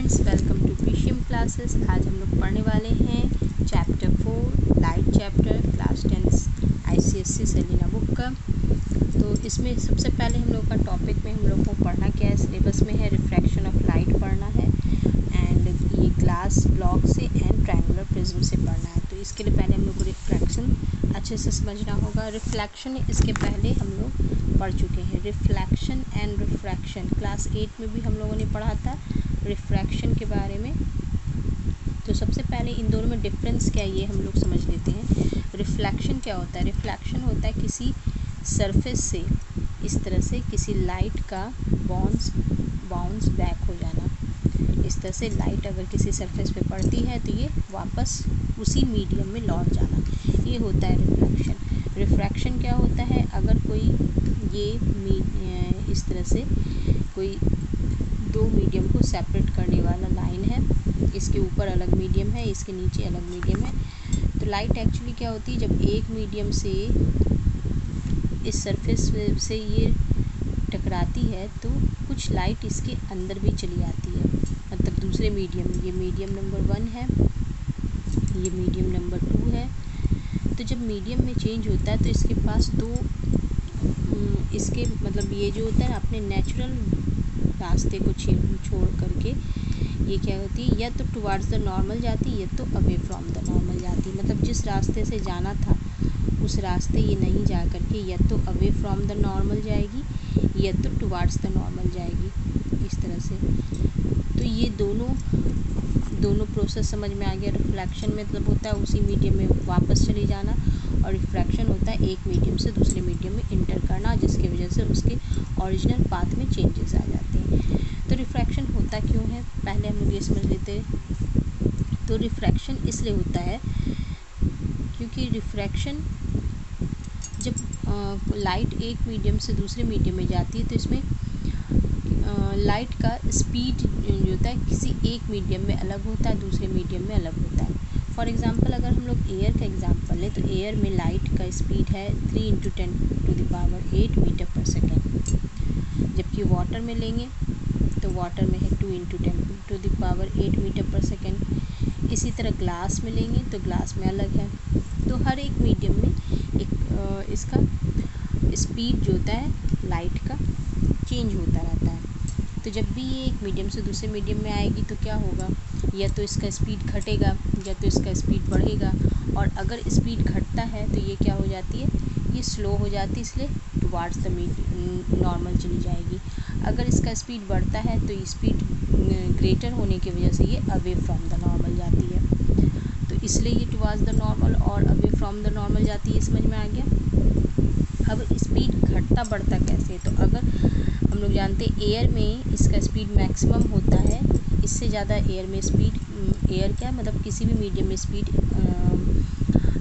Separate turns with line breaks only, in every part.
Friends, welcome to पीशियम classes. आज हम लोग पढ़ने वाले हैं chapter 4 light chapter, class 10 ICSE Selina book का। तो इसमें सबसे पहले हम लोग का टॉपिक में हम लोग को पढ़ना क्या है, सिलेबस में है रिफ्रैक्शन ऑफ लाइट पढ़ना है एंड ये ग्लास ब्लॉक से एंड ट्रायंगुलर प्रिज्म से पढ़ना है। तो इसके लिए पहले हम लोग को रिफ्रैक्शन अच्छे से समझना होगा। रिफ्लेक्शन इसके पहले हम लोग पढ़ चुके हैं। रिफ्लेक्शन एंड रिफ्रैक्शन क्लास 8 में भी हम लोगों ने पढ़ा था रिफ्रैक्शन के बारे में। तो सबसे पहले इन दोनों में डिफरेंस क्या है ये हम लोग समझ लेते हैं। रिफ्लेक्शन क्या होता है? रिफ्लेक्शन होता है किसी सरफेस से इस तरह से किसी लाइट का बाउंस बैक हो जाना। इस तरह से लाइट अगर किसी सरफेस पे पड़ती है तो ये वापस उसी मीडियम में लौट जाना, ये होता है रिफ्लेक्शन। रिफ्रैक्शन क्या होता है? अगर कोई इस तरह से कोई दो मीडियम को सेपरेट करने वाला लाइन है, इसके ऊपर अलग मीडियम है, इसके नीचे अलग मीडियम है, तो लाइट एक्चुअली क्या होती है, जब एक मीडियम से इस सरफेस से ये टकराती है तो कुछ लाइट इसके अंदर भी चली आती है, मतलब दूसरे मीडियम, ये मीडियम नंबर 1 है, ये मीडियम नंबर 2 है। तो जब मीडियम में चेंज होता है तो इसके पास दो इसके मतलब ये जो होता है ना, अपने नेचुरल रास्ते को छोड़ करके ये क्या होती है, या तो टुवार्ड्स द नॉर्मल जाती है या तो अवे फ्रॉम द नॉर्मल जाती है। मतलब जिस रास्ते से जाना था उस रास्ते ये नहीं जा करके या तो अवे फ्रॉम द नॉर्मल जाएगी या तो टुवार्ड्स द नॉर्मल जाएगी, इस तरह से। तो ये दोनों प्रोसेस समझ में आ गया। रिफ्लेक्शन मतलब होता है उसी मीडियम में वापस चले जाना, और रिफ्रैक्शन होता है एक मीडियम से दूसरे मीडियम में इंटर करना, जिसकी वजह से उसके ओरिजिनल पाथ में चेंजेस आ जाते हैं। तो रिफ्रैक्शन होता क्यों है, पहले हम लोग ये समझ लेते हैं। तो रिफ्रैक्शन इसलिए होता है क्योंकि रिफ्रैक्शन जब लाइट एक मीडियम से दूसरे मीडियम में जाती है तो इसमें लाइट का स्पीड जो होता है किसी एक मीडियम में अलग होता है, दूसरे मीडियम में अलग होता है। फॉर एग्ज़ाम्पल अगर हम लोग एयर का एग्ज़ाम्पल लें तो एयर में लाइट का स्पीड है 3 × 10⁸ मीटर पर सेकेंड, जबकि वाटर में लेंगे तो वाटर में है 2 × 10⁸ मीटर पर सेकेंड। इसी तरह ग्लास में लेंगे तो ग्लास में अलग है। तो हर एक मीडियम में एक इसका स्पीड जो होता है लाइट का चेंज होता रहता है। तो जब भी ये एक मीडियम से दूसरे मीडियम में आएगी तो क्या होगा, या तो इसका स्पीड घटेगा या तो इसका स्पीड बढ़ेगा। और अगर स्पीड घटता है तो ये क्या हो जाती है, ये स्लो हो जाती है, इसलिए टुवार्ड्स द नॉर्मल चली जाएगी। अगर इसका स्पीड बढ़ता है तो स्पीड ग्रेटर होने की वजह से ये अवे फ्रॉम द नॉर्मल जाती है। तो इसलिए ये टुवार्ड्स द नॉर्मल और अवे फ्रॉम द नॉर्मल जाती है, समझ में आ गया। अब स्पीड घटता बढ़ता कैसे, तो अगर हम लोग जानते हैं एयर में इसका स्पीड मैक्सिमम होता है, इससे ज़्यादा एयर में स्पीड, एयर क्या मतलब किसी भी मीडियम में स्पीड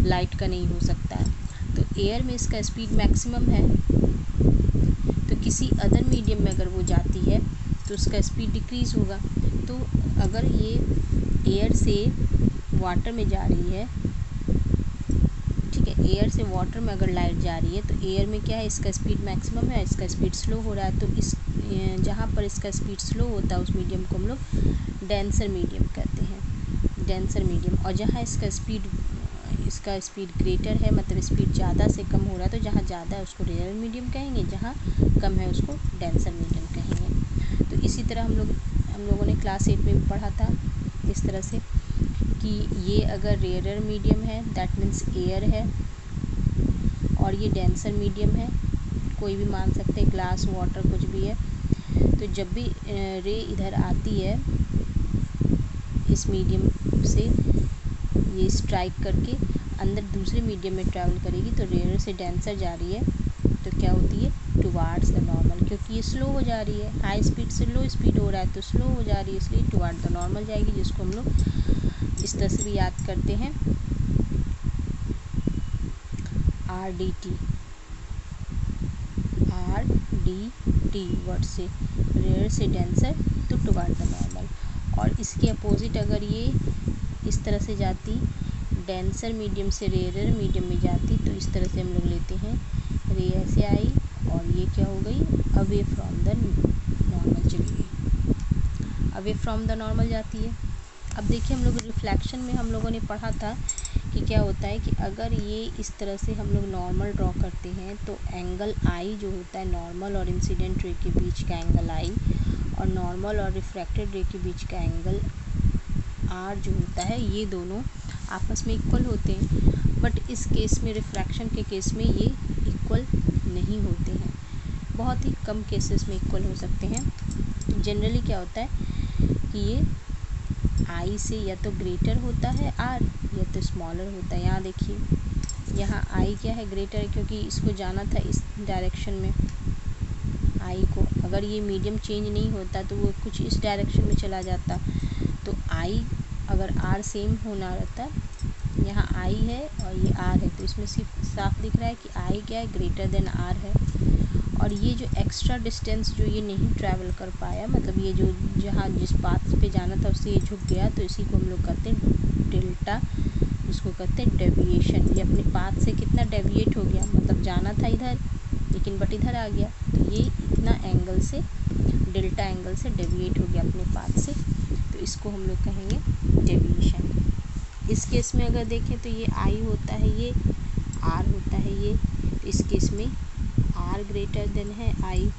लाइट का नहीं हो सकता है। तो एयर में इसका स्पीड मैक्सिमम है, तो किसी अदर मीडियम में अगर वो जाती है तो उसका स्पीड डिक्रीज़ होगा। तो अगर ये एयर से वाटर में जा रही है, ठीक है, एयर से वाटर में अगर लाइट जा रही है तो एयर में क्या है, इसका स्पीड मैक्सिमम है, इसका स्पीड स्लो हो रहा है। तो इस जहाँ पर इसका स्पीड स्लो होता है उस मीडियम को हम लोग डेंसर मीडियम कहते हैं, डेंसर मीडियम। और जहाँ इसका स्पीड ग्रेटर है, मतलब स्पीड ज़्यादा से कम हो रहा है, तो जहाँ ज़्यादा है उसको रेयर मीडियम कहेंगे, जहाँ कम है उसको डेंसर मीडियम कहेंगे। तो इसी तरह हम लोगों ने क्लास 8 में भी पढ़ा था इस तरह से कि ये अगर रेयर मीडियम है दैट मीन्स एयर है, और ये डेंसर मीडियम है, कोई भी मान सकते हैं, ग्लास, वाटर, कुछ भी है। तो जब भी रे इधर आती है इस मीडियम से, ये स्ट्राइक करके अंदर दूसरे मीडियम में ट्रैवल करेगी, तो रेयर से डेंसर जा रही है तो क्या होती है, टुवार्ड्स द नॉर्मल, क्योंकि ये स्लो हो जा रही है, हाई स्पीड से लो स्पीड हो रहा है तो स्लो हो जा रही है, इसलिए टुवार्ड द नॉर्मल जाएगी, जिसको हम लोग इस तरह से भी याद करते हैं RDT वर्ड से, रेयर से डेंसर तो टुवार्ड द नॉर्मल। और इसके अपोजिट अगर ये इस तरह से जाती, डेंसर मीडियम से रेयर मीडियम में जाती, तो इस तरह से हम लोग लेते हैं, रे ऐसे आई और ये क्या हो गई, अवे फ्रॉम द नॉर्मल चली गई। अवे फ्रॉम द नॉर्मल जाती है। अब देखिए हम लोग रिफ्लेक्शन में हम लोगों ने पढ़ा था कि क्या होता है कि अगर ये इस तरह से हम लोग नॉर्मल ड्रॉ करते हैं तो एंगल आई जो होता है नॉर्मल और इंसिडेंट रे के बीच का एंगल आई, और नॉर्मल और रिफ्रैक्टेड रे के बीच का एंगल आर जो होता है, ये दोनों आपस में इक्वल होते हैं। बट इस केस में, रिफ्रैक्शन के केस में, ये इक्वल नहीं होते हैं। बहुत ही कम केसेस में इक्वल हो सकते हैं। जनरली क्या होता है कि ये आई से या तो ग्रेटर होता है आर, या तो स्मॉलर होता है। यहाँ देखिए, यहाँ आई क्या है, ग्रेटर है, क्योंकि इसको जाना था इस डायरेक्शन में। आई को अगर ये मीडियम चेंज नहीं होता तो वो कुछ इस डायरेक्शन में चला जाता। तो आई अगर आर सेम होना रहता, यहाँ आई है और ये आर है, तो इसमें सिर्फ साफ दिख रहा है कि आई क्या है, ग्रेटर देन आर है। और ये जो एक्स्ट्रा डिस्टेंस जो ये नहीं ट्रैवल कर पाया, मतलब ये जो जहाँ जिस पाथ पे जाना था उससे ये झुक गया, तो इसी को हम लोग कहते हैं डेल्टा, जिसको कहते हैं डेविएशन। ये अपने पाथ से कितना डेविएट हो गया, मतलब जाना था इधर लेकिन बट इधर आ गया, तो ये इतना एंगल से, डेल्टा एंगल से डेविएट हो गया अपने पाथ से, तो इसको हम लोग कहेंगे डेविएशन। इस केस में अगर देखें तो ये आई होता है, ये आर होता है, ये इस केस में आर ग्रेटर देन है आई।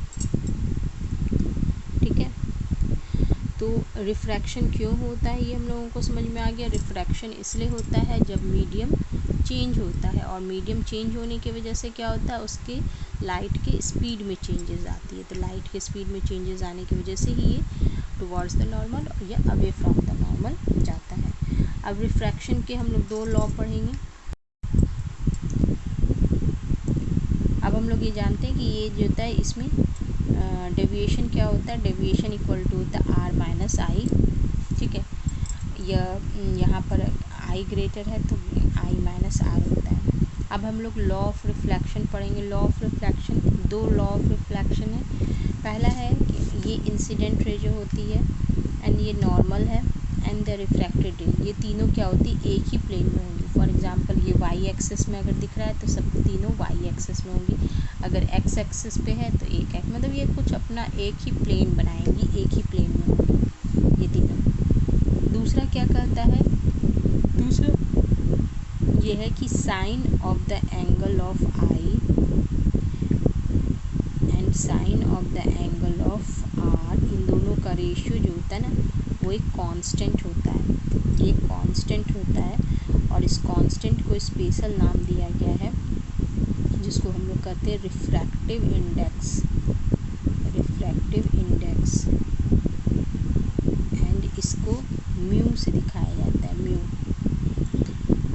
ठीक है, तो रिफ्रैक्शन क्यों होता है ये हम लोगों को समझ में आ गया। रिफ्रैक्शन इसलिए होता है जब मीडियम चेंज होता है, और मीडियम चेंज होने की वजह से क्या होता है, उसके लाइट के स्पीड में चेंजेस आती है। तो लाइट के स्पीड में चेंजेस आने की वजह से ही ये टुवर्ड्स द नॉर्मल या अवे फ्रॉम द नॉर्मल जाता है। अब रिफ्रैक्शन के हम लोग दो लॉ पढ़ेंगे। अब हम लोग ये जानते हैं कि ये जो होता है इसमें डेविएशन क्या होता है, डेविएशन इक्वल टू होता है आर माइनस आई। ठीक है, यहाँ पर आई ग्रेटर है तो आई माइनस आर होता है। अब हम लोग लॉ ऑफ रिफ्लेक्शन पढ़ेंगे। लॉ ऑफ रिफ्लेक्शन, दो लॉ ऑफ रिफ्लेक्शन है। पहला है कि ये इंसिडेंट रे जो होती है एंड ये नॉर्मल है एंड द रिफ्रैक्टेड रे, ये तीनों क्या होती है, एक ही प्लेन में होंगी। फॉर एग्जांपल ये वाई एक्सिस में अगर दिख रहा है तो सब तीनों वाई एक्सिस में होंगी। अगर एक्स एक्सिस पे है तो एक है, मतलब ये कुछ अपना एक ही प्लेन बनाएंगी, एक ही प्लेन में होंगी ये तीनों। दूसरा क्या कहता है, दूसरा ये है कि sine of the angle of i and sine of the angle of r, इन दोनों का रेशियो जो होता है ना, वो एक कांस्टेंट होता है। ये कांस्टेंट होता है, और इस कांस्टेंट को स्पेशल नाम दिया गया है जिसको हम लोग कहते हैं refractive index. Refractive index, and इसको म्यू से दिखाया जाता है, म्यू।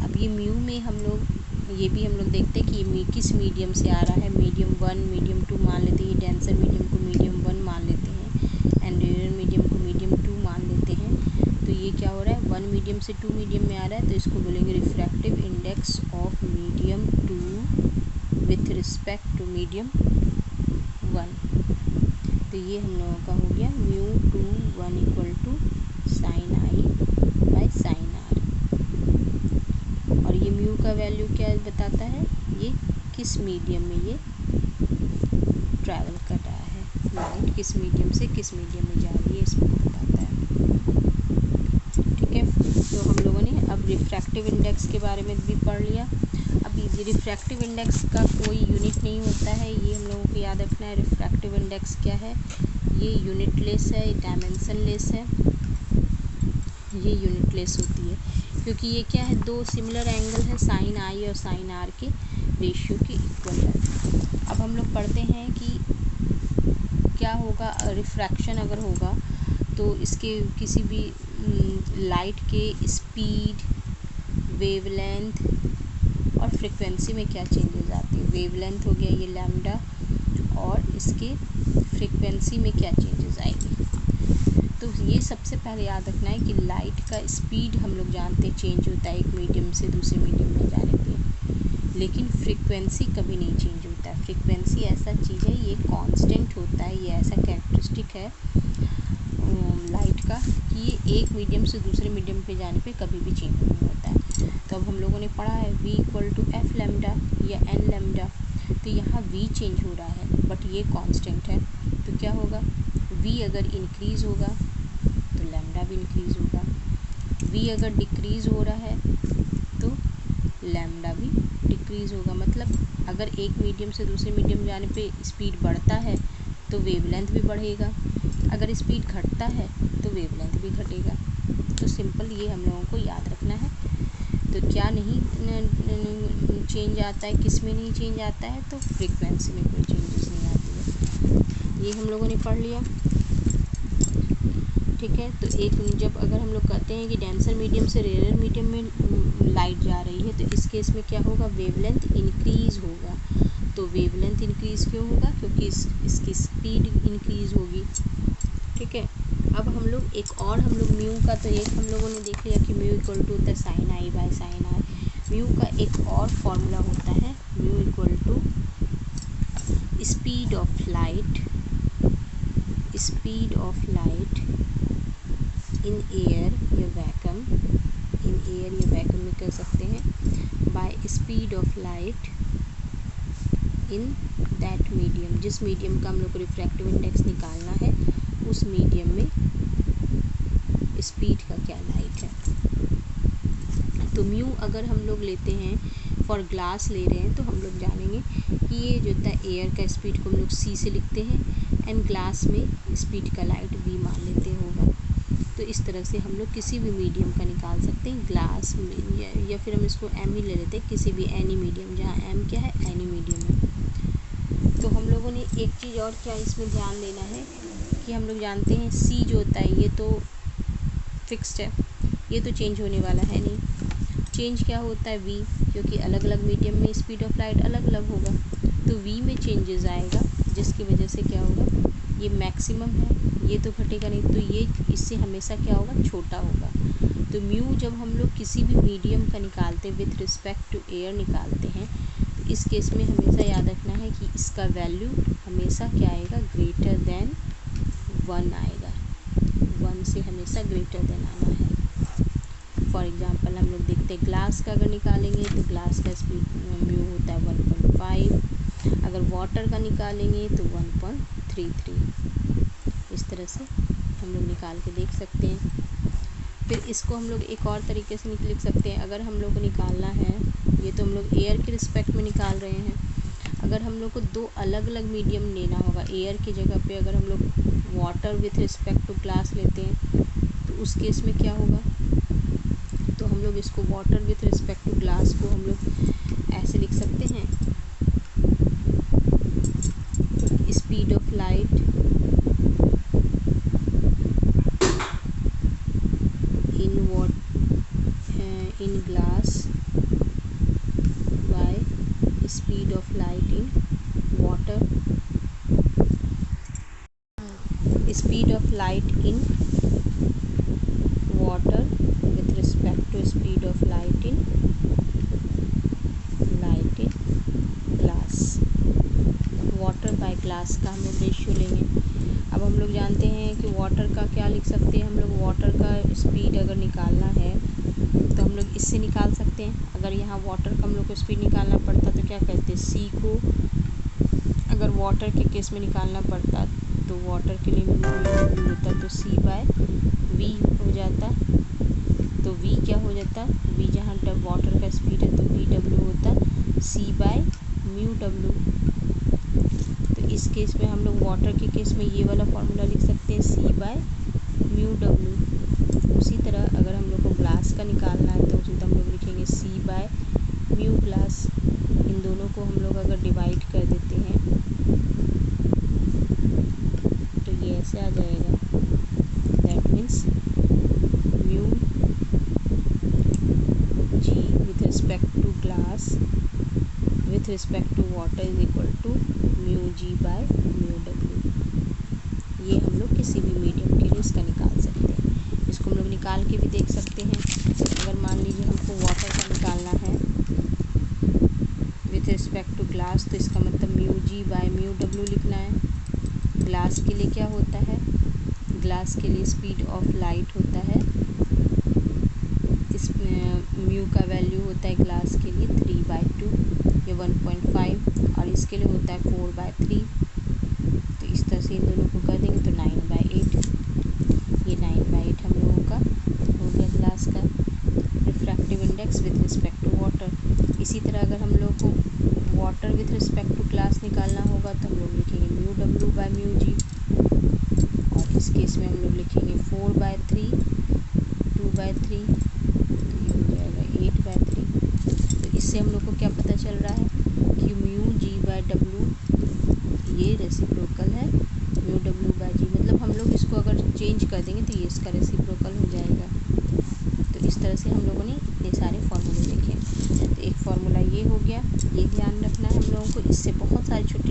अब ये म्यू में हम लोग ये भी हम लोग देखते हैं कि ये किस मीडियम से आ रहा है। मीडियम 1, मीडियम 2 मान लेते हैं, डेंसर मीडियम को मीडियम 1 मान लेते हैं एंड रेयर मीडियम को मीडियम 2 मान लेते हैं। तो ये क्या हो रहा है, 1 मीडियम से 2 मीडियम में आ रहा है, तो इसको बोलेंगे refractive index of medium 2 with respect to medium 1। तो ये हम लोगों का हो गया mu 2 1 equal to sine i by sine r. और ये म्यू का वैल्यू क्या बताता है, ये किस मीडियम में ये ट्रैवल कर रहा है, लाइट किस मीडियम से किस मीडियम में जा रही है, इसको बताता है। ठीक है, तो हम लोगों ने अब रिफ्रैक्टिव इंडेक्स के बारे में भी पढ़ लिया। अब ये रिफ्रैक्टिव इंडेक्स का कोई यूनिट नहीं होता है, ये हम लोगों को याद रखना है। रिफ्रैक्टिव इंडेक्स क्या है, ये यूनिटलेस है, डायमेंशनलेस है, ये यूनिटलेस होती है क्योंकि ये क्या है, दो सिमिलर एंगल है, साइन आई और साइन आर के रेशियो के इक्वल है। अब हम लोग पढ़ते हैं कि क्या होगा रिफ्रैक्शन अगर होगा तो इसके किसी भी लाइट के स्पीड, वेवलेंथ और फ्रीक्वेंसी में क्या चेंजेस आती है। वेवलेंथ हो गया ये लैम्डा, और इसके फ्रीक्वेंसी में क्या चेंजेस आएगी। तो ये सबसे पहले याद रखना है कि लाइट का स्पीड हम लोग जानते हैं चेंज होता है एक मीडियम से दूसरे मीडियम में जाने पे, लेकिन फ्रीक्वेंसी कभी नहीं चेंज होता है। फ्रीक्वेंसी ऐसा चीज़ है, ये कांस्टेंट होता है, ये ऐसा कैरेक्टरिस्टिक है लाइट का कि ये एक मीडियम से दूसरे मीडियम पे जाने पे कभी भी चेंज नहीं होता है। तो अब हम लोगों ने पढ़ा है v equal to f lambda या एन लैम्डा, तो यहाँ v चेंज हो रहा है बट ये कांस्टेंट है, तो क्या होगा, v अगर इंक्रीज़ होगा तो लैम्डा भी इंक्रीज़ होगा। v अगर डिक्रीज़ हो रहा है तो लैम्डा भी डिक्रीज़ होगा। मतलब अगर एक मीडियम से दूसरे मीडियम जाने पे स्पीड बढ़ता है तो वेवलेंथ भी बढ़ेगा, अगर स्पीड घटता है तो वेवलेंथ भी घटेगा। तो सिंपल ये हम लोगों को याद रखना है। तो क्या नहीं चेंज आता है, किस में नहीं चेंज आता है, तो फ्रीक्वेंसी में कोई चेंजेस नहीं आती है। ये हम लोगों ने पढ़ लिया, ठीक है। तो एक जब अगर हम लोग कहते हैं कि डेंसर मीडियम से रेयर मीडियम में लाइट जा रही है तो इस केस में क्या होगा, वेवलेंथ इंक्रीज़ होगा। तो वेवलेंथ इंक्रीज़ क्यों होगा, क्योंकि इसकी स्पीड इंक्रीज़ होगी, ठीक है। अब हम लोग एक और हम लोग म्यू का, तो एक हम लोगों ने देख लिया कि म्यू इक्वल टू होता है sine i by sine r. Mu का एक और फॉर्मूला होता है, mu equal to speed of light, speed of light in air या वैक्यूम, इन एयर या वैक्यूम में कह सकते हैं, by speed of light in that medium. जिस मीडियम का हम लोग को रिफ्रैक्टिव इंडेक्स निकालना है उस मीडियम में स्पीड का क्या लाइट है। तो म्यू अगर हम लोग लेते हैं, फॉर ग्लास ले रहे हैं, तो हम लोग जानेंगे कि ये जो होता है एयर का स्पीड को हम लोग सी से लिखते हैं एंड ग्लास में स्पीड का लाइट वी मान लेते होगा। तो इस तरह से हम लोग किसी भी मीडियम का निकाल सकते हैं, ग्लास में, या फिर हम इसको एम ही ले लेते हैं, किसी भी एनी मीडियम, जहाँ एम क्या है, एनी मीडियम है। तो हम लोगों ने एक चीज़ और क्या इसमें ध्यान देना है कि हम लोग जानते हैं सी जो होता है ये तो फिक्स्ड है, ये तो चेंज होने वाला है नहीं। चेंज क्या होता है, वी, क्योंकि अलग अलग मीडियम में स्पीड ऑफ लाइट अलग अलग होगा, तो वी में चेंजेस आएगा, जिसकी वजह से क्या होगा, ये मैक्सिमम है, ये तो घटेगा नहीं, तो ये इससे हमेशा क्या होगा, छोटा होगा। तो म्यू जब हम लोग किसी भी मीडियम का निकालते हैं विथ रिस्पेक्ट टू एयर निकालते हैं, तो इस केस में हमेशा याद रखना है कि इसका वैल्यू हमेशा क्या आएगा, ग्रेटर देन 1 आएगा, 1 से हमेशा ग्रेटर देन आना है। फॉर एग्जांपल हम लोग देखते हैं ग्लास का अगर निकालेंगे तो ग्लास का स्पीड म्यू होता है 1.5, अगर वाटर का निकालेंगे तो 1.33। इस तरह से हम लोग निकाल के देख सकते हैं। फिर इसको हम लोग एक और तरीके से लिख सकते हैं, अगर हम लोग को निकालना है, ये तो हम लोग एयर के रिस्पेक्ट में निकाल रहे हैं, अगर हम लोग को दो अलग अलग मीडियम लेना होगा, एयर की जगह पे अगर हम लोग water with respect to glass लेते हैं तो उस केस में क्या होगा, तो हम लोग इसको water with respect to glass को हम लोग ऐसे लिख सकते हैं, speed of light in glass by speed of light in water, speed of light in water with respect to speed of light in glass, water by glass का हम लोग रेशियो लेंगे। अब हम लोग जानते हैं कि वाटर का क्या लिख सकते हैं, हम लोग वाटर का स्पीड अगर निकालना है तो हम लोग इससे निकाल सकते हैं। अगर यहाँ वाटर का हम लोग को स्पीड निकालना पड़ता तो क्या करते हैं, सी को अगर वाटर के केस में निकालना पड़ता तो वाटर के लिए होता तो सी बाय वी हो जाता, तो v क्या हो जाता, v जहाँ वाटर का स्पीड है तो वी डब्ल्यू होता c बाय म्यू डब्ल्यू। तो इस केस में हम लोग वाटर के केस में ये वाला फार्मूला लिख सकते हैं, c बाय म्यू डब्ल्यू। उसी तरह अगर हम लोग को ग्लास का निकालना है तो उसमें हम लोग लिखेंगे c बाय म्यू ग्लास। इन दोनों को हम लोग अगर डिवाइड कर देते हैं तो ये ऐसे आ जाएगा, that means mu g with respect to glass with respect to water is equal to mu g by mu w। ये हम लोग किसी भी मीडियम के लिए इसका निकाल सकते हैं। इसको हम लोग निकाल के भी देख सकते हैं। अगर मान लीजिए हमको वाटर का निकालना है विथ रिस्पेक्ट टू ग्लास, तो इसका मतलब mu g by mu w लिखना है। ग्लास के लिए क्या होता है, ग्लास के लिए स्पीड ऑफ लाइट होता है, इस म्यू का वैल्यू होता है ग्लास के लिए 3/2 या 1.5, और इसके लिए होता है 4/3। तो इस तरह से इन दोनों को कर देंगे तो 9/8, ये 9/8 हम लोग क्लास का refractive index with respect to water. इसी तरह अगर हम लोग को water with respect to glass निकालना होगा तो हम लोग लिखेंगे म्यू डब्ल्यू बाय म्यू जी, और इस केस में हम लोग लिखेंगे 4/3 2/3, तो ये हो जाएगा 8/3। तो इससे हम लोग को क्या पता चल रहा है कि म्यू जी बाय डब्ल्यू ये रेसिप्रोकल है म्यू डब्ल्यू बाय जी, मतलब हम लोग इसको अगर चेंज कर देंगे तो ये इसका रेसिप्रोकल हो जाएगा। तो इस तरह से हम लोगों ने इतने सारे फार्मूले देखे। तो एक फार्मूला ये हो गया, ये ध्यान रखना है हम लोगों को। इससे बहुत सारी छोटी